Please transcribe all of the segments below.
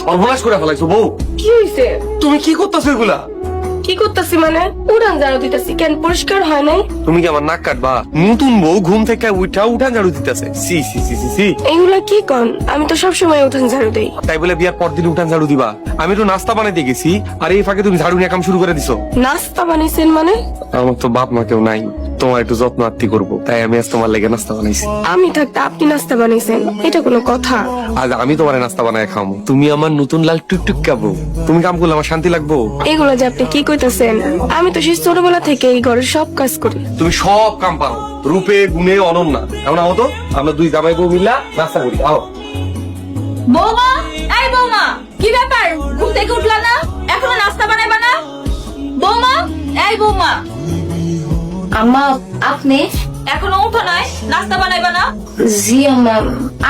সর্বনাশ করে ফেলাইছো বউ। কি হইছে? তুমি কি করতেছো এগুলা? কি করতেছি মানে? উড়ান ঝাড়ু দিতেছি, কেন পরিষ্কার হয় নাই? তুমি কি আমার নাক কাটবা? নতুন বউ ঘুম থেকে উঠান ঝাড়ু দিতেছে। সি সি সি সি সি। এগুলা কি কন? আমি তো সবসময় উঠান ঝাড়ু দেই। তাই বলে বিয়ার পর দিন উঠান ঝাড়ু দিবা? আমি তো নাস্তা বানাইতে গেছি, আর এই ফাঁকে তুমি ঝাড়ু নিয়ে কাম শুরু করে দিছো। নাস্তা বানাইছেন মানে? আমার তো বাপ মা কেউ নাই, তোমার একটু যত্ন আত্তি করবো, তাই আমি আজ তোমার লেগে নাস্তা বানাইছি। আমি থাকতে আপনি নাস্তা বানাইছেন, এটা কোনো কথা? আজ আমি তোমার নাস্তা বানায় খাবো। তুমি আমার নতুন লাল টুকটুক খাবো। তুমি কাম করলে আমার শান্তি লাগবো? এগুলো যে আপনি কি কইতাছেন? আমি তো সেই ছোটবেলা থেকে এই ঘরের সব কাজ করি। তুমি সব কাম পারো, রূপে গুণে অনন্যা। এখন আও তো, আমরা দুই জামাই বউ মিলা নাস্তা করি। আও। বৌমা, এই বৌমা, কি ব্যাপার? ঘুম থেকে উঠলা না? এখনো নাস্তা বানাইবা না? বৌমা, এই বৌমা, আম্মা, আপনি? এখনো উঠো নাই? নাস্তা বানাইবা না? জি আম্মা,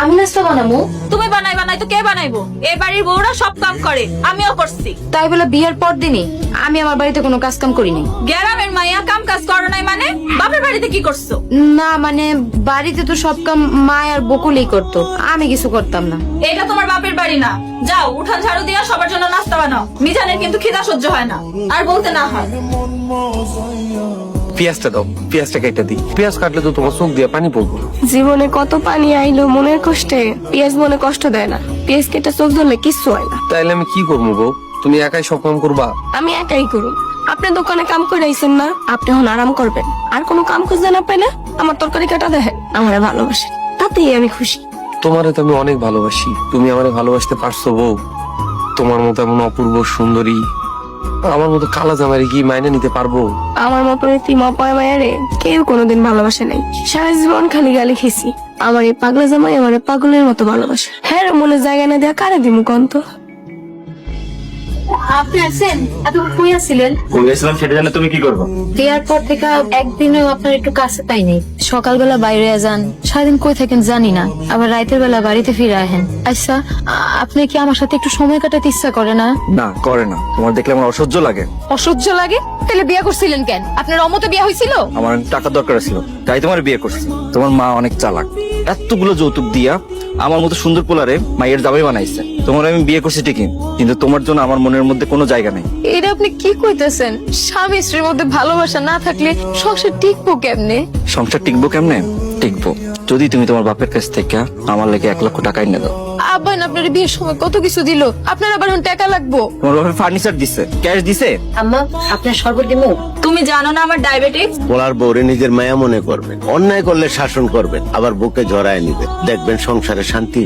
আমি নাস্তা বানাবো। তুমি বানাইবা নাই তো কে বানাইবো? এই বাড়ির বউরা সব কাম করে, আমিও করছি। তাই বলে বিয়ের পর দিনই আমি আমার বাড়িতে কোনো কাজ কাম করিনি। গ্রামের মাইয়া কাম কাজ করো নাই মানে? বাপের বাড়িতে কি করছো? না মানে বাড়িতে তো সব কাম মা আর বকুলেই করতো, আমি কিছু করতাম না। এটা তোমার বাপের বাড়ি না। যাও উঠান ঝাড়ু দিয়া সবার জন্য নাস্তা বানাও। মিজানের কিন্তু খিদা সহ্য হয় না, আর বলতে না হয়। পেঁয়াজটা দাও, পেঁয়াজটা কেটে দিই। পেঁয়াজ কাটলে তো তোমার চোখ দিয়ে পানি পড়বো। জীবনে কত পানি আইলো মনের কষ্টে, পেঁয়াজ মনে কষ্ট দেয় না। পেঁয়াজ কেটে চোখ ধরলে কিচ্ছু হয় না। তাইলে আমি কি করবো বউ? তুমি একাই সব কাম করবা? আমি একাই করুন। আপনি দোকানে কাম করে আইছেন না, আপনি এখন আরাম করবেন। আর কোনো কাম খুঁজতে না পাইলে আমার তরকারি কাটা দেখেন, আমারে ভালোবাসেন, তাতেই আমি খুশি। তোমারে তো আমি অনেক ভালোবাসি, তুমি আমারে ভালোবাসতে পারছো বউ? তোমার মতো এমন অপূর্ব সুন্দরী আমার মতো কালা জামাইরে কি মাইনে নিতে পারবো? আমার মতো তিমা পয় মায়ারে কেউ কোনোদিন ভালোবাসে নাই। সারা জীবন খালি গালি খেয়েছি। আমার এই পাগলা জামাই আমার পাগলের মতো ভালোবাসে। হ্যাঁ রে, মনে জায়গা না দেয়া কারে দিমু কন্ত? আপনি আছেন? এত কই আছিলেন? গেছিলাম, সেটা জানে তুমি কি করবো? বিয়ার পর থেকে একদিনও আপনার একটু কাছে পাইনি। সকালবেলা বাইরে যান, সারাদিন কই থাকেন জানি না, আবার রাতের বেলা বাড়িতে ফিরে আহেন। আচ্ছা, আপনি কি আমার সাথে একটু সময় কাটাতে ইচ্ছা করে না? না, করে না। তোমার দেখলে আমার অসহ্য লাগে। অসহ্য লাগে? তাহলে বিয়ে করছিলেন কেন? আপনার অমতে বিয়ে হয়েছিল? আমার টাকা দরকার ছিল, তাই তোমার বিয়ে করছি। তোমার মা অনেক চালাক, এতগুলো যৌতুক দিয়া আমার মতো সুন্দর পোলারে মায়ের জামাই বানাইছে। তোমার আমি বিয়ে করছি ঠিকই, কিন্তু তোমার জন্য আমার মনের মধ্যে কোনো জায়গা নেই। এটা আপনি কি কইতেছেন? স্বামী স্ত্রীর মধ্যে ভালোবাসা না থাকলে সংসার টিকবো কেমনে? সংসার টিকবো কেমনে? টিকবো যদি তুমি তোমার বাপের কাছ থেকে আমার লেগে 1 লক্ষ টাকা এনে দাও। আব্বা না আপনার বিয়ের সময় কত কিছু দিল, আপনার আবার এখন টাকা লাগবো? তোমার বাপের ফার্নিচার দিছে, ক্যাশ দিছে। আম্মা, আপনার শরবত দিমু? তুমি জানো না আমার ডায়াবেটিস? পোলার বউরে নিজের মায়া মনে করবেন, অন্যায় করলে শাসন করবেন, আবার বুকে জড়ায় নিবেন, দেখবেন সংসারে শান্তি।